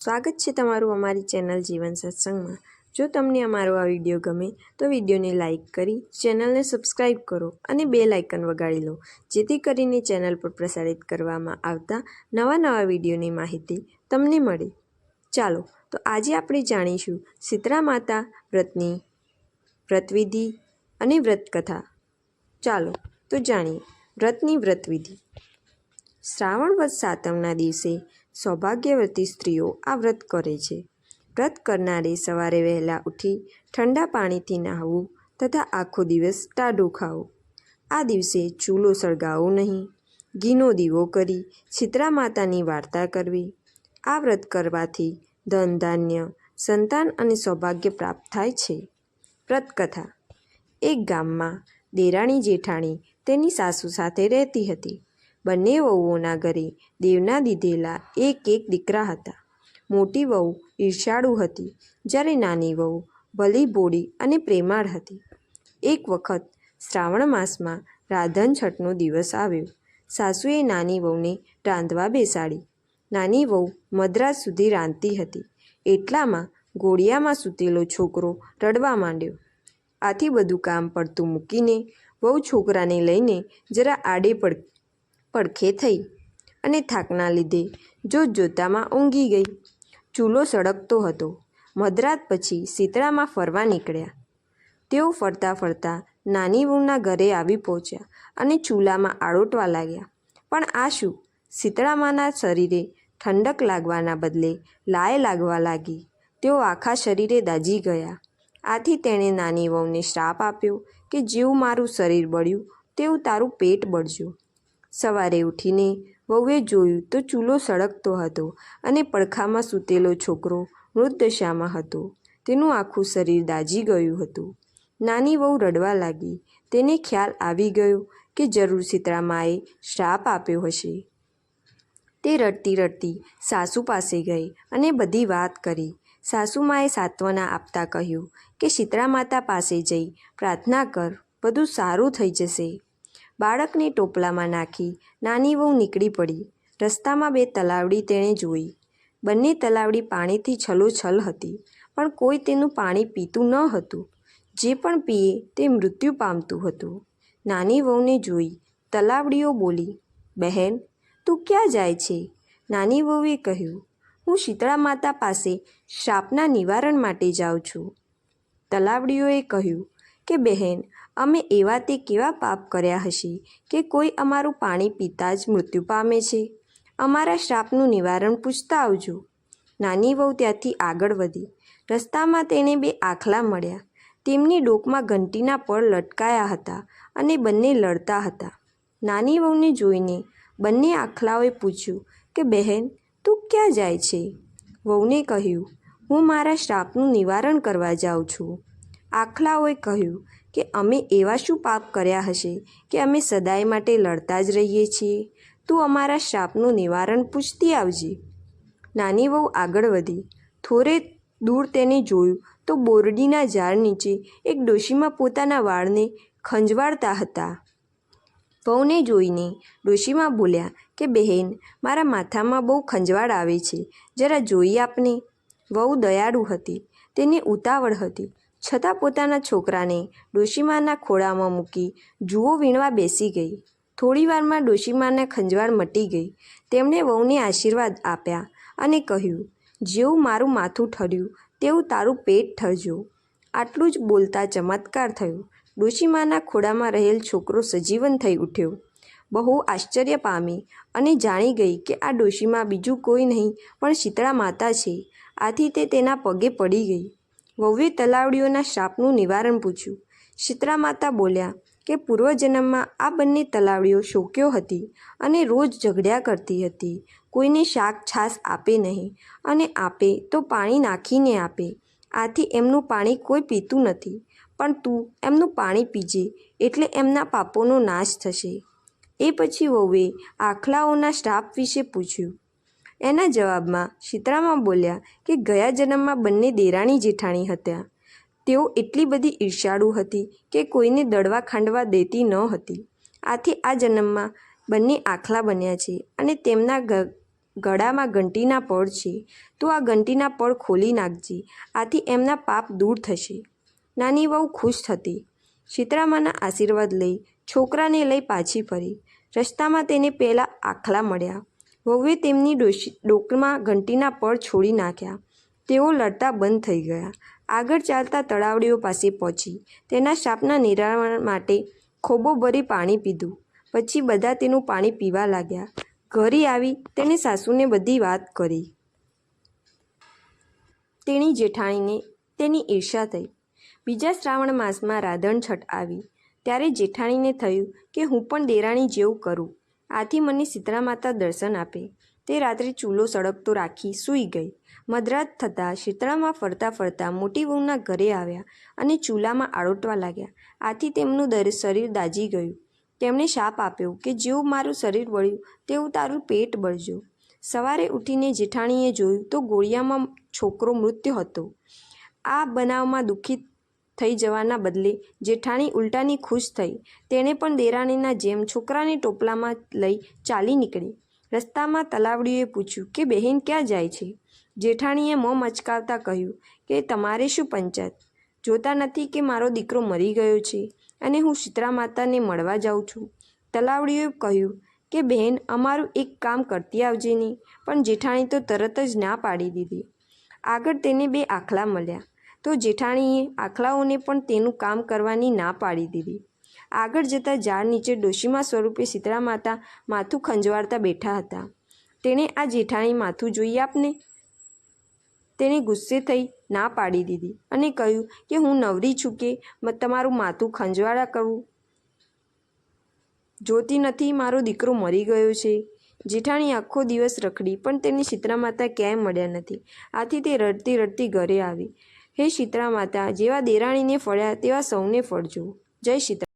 સ્વાગત છે તમારું અમારી ચેનલ જીવન સત્સંગમાં। જો તમને અમારો આ વિડીયો ગમે તો વિડીયોને લાઇક કરી ચેનલને સબસ્ક્રાઈબ કરો અને બેલ આઇકન વગાડી લો, જેથી કરીને ચેનલ પર પ્રસારિત કરવામાં આવતા નવા વિડીયોની માહિતી તમને મળે। ચાલો તો આજે આપણે જાણીશું શીતળા માતા વ્રતની વ્રતવિધિ અને વ્રતકથા। ચાલો તો જાણીએ વ્રતની વ્રતવિધિ। શ્રાવણ વદ સાતમના દિવસે સૌભાગ્યવતી સ્ત્રીઓ આ વ્રત કરે છે। વ્રત કરનારે સવારે વહેલા ઉઠી ઠંડા પાણીથી નહાવું તથા આખો દિવસ ટાઢું ખાવું। આ દિવસે ચૂલો સળગાવવો નહીં, ઘીનો દીવો કરી શીતળા માતાની વાર્તા કરવી। આ વ્રત કરવાથી ધન ધાન્ય, સંતાન અને સૌભાગ્ય પ્રાપ્ત થાય છે। વ્રતકથા। એક ગામમાં દેરાણી જેઠાણી તેની સાસુ સાથે રહેતી હતી। બંને વહુઓના ઘરે દેવના દીધેલા એક દીકરા હતા। મોટી વહુ ઈર્ષાળુ હતી, જ્યારે નાની વહુ ભલી ભોળી અને પ્રેમાળ હતી। એક વખત શ્રાવણ માસમાં રાધન છઠનો દિવસ આવ્યો। સાસુએ નાની વહુને રાંધવા બેસાડી। નાની વહુ મધરાત સુધી રાંધતી હતી, એટલામાં ઘોડિયામાં સૂતેલો છોકરો રડવા માંડ્યો। આથી બધું કામ પડતું મૂકીને વહુ છોકરાને લઈને જરા આડે પડખે થઈ અને થાકના લીધે જોતજોતામાં ઊંઘી ગઈ। ચૂલો સળગતો હતો। મધરાત પછી શીતળામાં ફરવા નીકળ્યા। તેઓ ફરતા ફરતા નાની વહુના ઘરે આવી પહોંચ્યા અને ચૂલામાં આળોટવા લાગ્યા। પણ આ શું? શીતળામાના શરીરે ઠંડક લાગવાના બદલે લાય લાગવા લાગી। તેઓ આખા શરીરે દાઝી ગયા। આથી તેણે નાની વહુને શ્રાપ આપ્યો કે જેવું મારું શરીર બળ્યું તેવું તારું પેટ બળજો। સવારે ઉઠીને વહુએ જોયું તો ચૂલો સળગતો હતો અને પડખામાં સૂતેલો છોકરો મૃતદશામાં હતો। તેનું આખું શરીર દાઝી ગયું હતું। નાની વહુ રડવા લાગી। તેને ખ્યાલ આવી ગયો કે જરૂર શીતળામાએ શ્રાપ આપ્યો હશે। તે રડતી રડતી સાસુ પાસે ગઈ અને બધી વાત કરી। સાસુમાએ સાંત્વના આપતા કહ્યું કે શીતળા માતા પાસે જઈ પ્રાર્થના કર, બધું સારું થઈ જશે। બાળકને ટોપલામાં નાખી નાની વહુ નીકળી પડી। રસ્તામાં બે તલાવડી તેણે જોઈ। બંને તલાવડી પાણીથી છલોછલ હતી, પણ કોઈ તેનું પાણી પીતું ન હતું। જે પણ પીએ તે મૃત્યુ પામતું હતું। નાની વહુને જોઈ તલાવડીઓ બોલી, બહેન તું ક્યાં જાય છે? નાની વહુએ કહ્યું, હું શીતળા માતા પાસે શ્રાપના નિવારણ માટે જાઉં છું। તલાવડીઓએ કહ્યું કે બહેન, અમે એવા તે કેવા પાપ કર્યા હશે કે કોઈ અમારું પાણી પીતા જ મૃત્યુ પામે છે? અમારા શ્રાપનું નિવારણ પૂછતા આવજો। નાની વહુ ત્યાંથી આગળ વધી। રસ્તામાં તેણે બે આખલા મળ્યા। તેમની ડોકમાં ઘંટીના પળ લટકાયા હતા અને બંને લડતા હતા। નાની વહુને જોઈને બંને આખલાઓએ પૂછ્યું કે બહેન તું ક્યાં જાય છે? વહુને કહ્યું, હું મારા શ્રાપનું નિવારણ કરવા જાઉં છું। આખલાઓએ કહ્યું કે અમે એવા શું પાપ કર્યા હશે કે અમે સદાય માટે લડતા જ રહીએ છીએ? તું અમારા શ્રાપનું નિવારણ પૂછતી આવજે। નાની વહુ આગળ વધી। થોડે દૂર તેને જોયું તો બોરડીના ઝાડ નીચે એક ડોશીમા પોતાના વાળને ખંજવાળતા હતા। વહુને જોઈને ડોશીમા બોલ્યા કે બહેન, મારા માથામાં બહુ ખંજવાળ આવે છે, જરા જોઈ આપને। વહુ દયાળુ હતી, તેને ઉતાવળ હતી, છતાં પોતાના છોકરાને ડોશીમાના ખોળામાં મૂકી જુઓ વીણવા બેસી ગઈ। થોડીવારમાં ડોશીમાના ખંજવાળ મટી ગઈ। તેમણે વહુને આશીર્વાદ આપ્યા અને કહ્યું, જેવું મારું માથું ઠર્યું તેવું તારું પેટ ઠરજો। આટલું જ બોલતા ચમત્કાર થયો। ડોશીમાના ખોળામાં રહેલ છોકરો સજીવન થઈ ઉઠ્યો। બહુ આશ્ચર્ય પામી અને જાણી ગઈ કે આ ડોશીમા બીજું કોઈ નહીં પણ શીતળા માતા છે। આથી તે તેના પગે પડી ગઈ। વહુએ તલાવડીઓના શ્રાપનું નિવારણ પૂછ્યું। શીતળા માતા બોલ્યા કે પૂર્વજન્મમાં આ બંને તલાવડીઓ શોક્યો હતી અને રોજ ઝઘડ્યા કરતી હતી। કોઈને શાક છાશ આપે નહીં, અને આપે તો પાણી નાખીને આપે। આથી એમનું પાણી કોઈ પીતું નથી, પણ તું એમનું પાણી પીજે, એટલે એમના પાપોનો નાશ થશે। એ પછી વહુએ આખલાઓના શ્રાપ વિશે પૂછ્યું। એના જવાબમાં શીતળામા બોલ્યા કે ગયા જન્મમાં બંને દેરાણી જેઠાણી હતા। તેઓ એટલી બધી ઈર્ષાળુ હતી કે કોઈને દળવા ખાંડવા દેતી ન હતી। આથી આ જન્મમાં બંને આખલા બન્યા છે અને તેમના ગળામાં ઘંટીના પળ છે, તો આ ઘંટીના પળ ખોલી નાખજે, આથી એમના પાપ દૂર થશે. નાની વહુ ખુશ થતી. શીતળામાના આશીર્વાદ લઈ છોકરાને લઈ પાછી ફરી. રસ્તામાં તેને પેલા આખલા મળ્યા. વહુએ તેમની ડોકમાં ઘંટીના પળ છોડી નાખ્યા. તેઓ લડતા બંધ થઈ ગયા. આગળ ચાલતા તળાવડીઓ પાસે પહોંચી તેના શાપના નિવારણ માટે ખોબો ભરી પાણી પીધું. પછી બધા તેનું પાણી પીવા લાગ્યા. ઘરે આવી તેણે સાસુને બધી વાત કરી. તેણી જેઠાણીને તેની ઈર્ષા થઈ. બીજા શ્રાવણ માસમાં રાધણ છઠ આવી ત્યારે જેઠાણીને થયું કે હું પણ દેરાણી જેવું કરું, આથી મને શીતળા માતા દર્શન આપે. તે રાત્રે ચૂલો સળગતો રાખી સૂઈ ગઈ. મધરાત થતાં શીતળામાં ફરતા ફરતા મોટી વહુના ઘરે આવ્યા અને ચૂલામાં આળોટવા લાગ્યા. આથી તેમનું શરીર દાઝી ગયું. તેમણે શાપ આપ્યો કે જેવું મારું શરીર બળ્યું તેવું તારું પેટ બળજો. સવારે ઉઠીને જેઠાણીએ જોયું તો ગોળિયામાં છોકરો મૃત્યુ હતો. આ બનાવમાં દુઃખી થઈ જવાના બદલે જેઠાણી ઉલટાની ખુશ થઈ. તેણે પણ દેરાણીના જેમ છોકરાને ટોપલામાં લઈ ચાલી નીકળી. રસ્તામાં તલાવડીઓએ પૂછ્યું કે બહેન ક્યાં જાય છે? જેઠાણીએ મોં મચકાવતા કહ્યું કે તમારે શું પંચાયત? જોતા નથી કે મારો દીકરો મરી ગયો છે અને હું શીતળા માતાને મળવા જાઉં છું. તલાવડીઓએ કહ્યું કે બહેન અમારું એક કામ કરતી આવજે ને. પણ જેઠાણી તો તરત જ ના પાડી દીધી. આગળ તેને 2 આખલા મળ્યા તો જેઠાણીએ આખલાઓને પણ તેનું કામ કરવાની ના પાડી દીધી. આગળ જતાં ઝાડ નીચે ડોશીમા સ્વરૂપે શીતળા માતા માથું ખંજવાળતા બેઠા હતા. તેણે આ જેઠાણી માથું જોઈ આપને. તેણે ગુસ્સે થઈ ના પાડી દીધી અને કહ્યું કે હું નવરી છું કે તમારું માથું ખંજવાળા કરવું? જોતી નથી મારો દીકરો મરી ગયો છે? જેઠાણી આખો દિવસ રખડી પણ તેને શીતળા માતા ક્યાંય મળ્યા નથી. આથી તે રડતી રડતી ઘરે આવી. હે શીતળા માતા, જેવા દેરાણીને ફળ્યા તેવા સૌને ફળજો. જય શીતળા.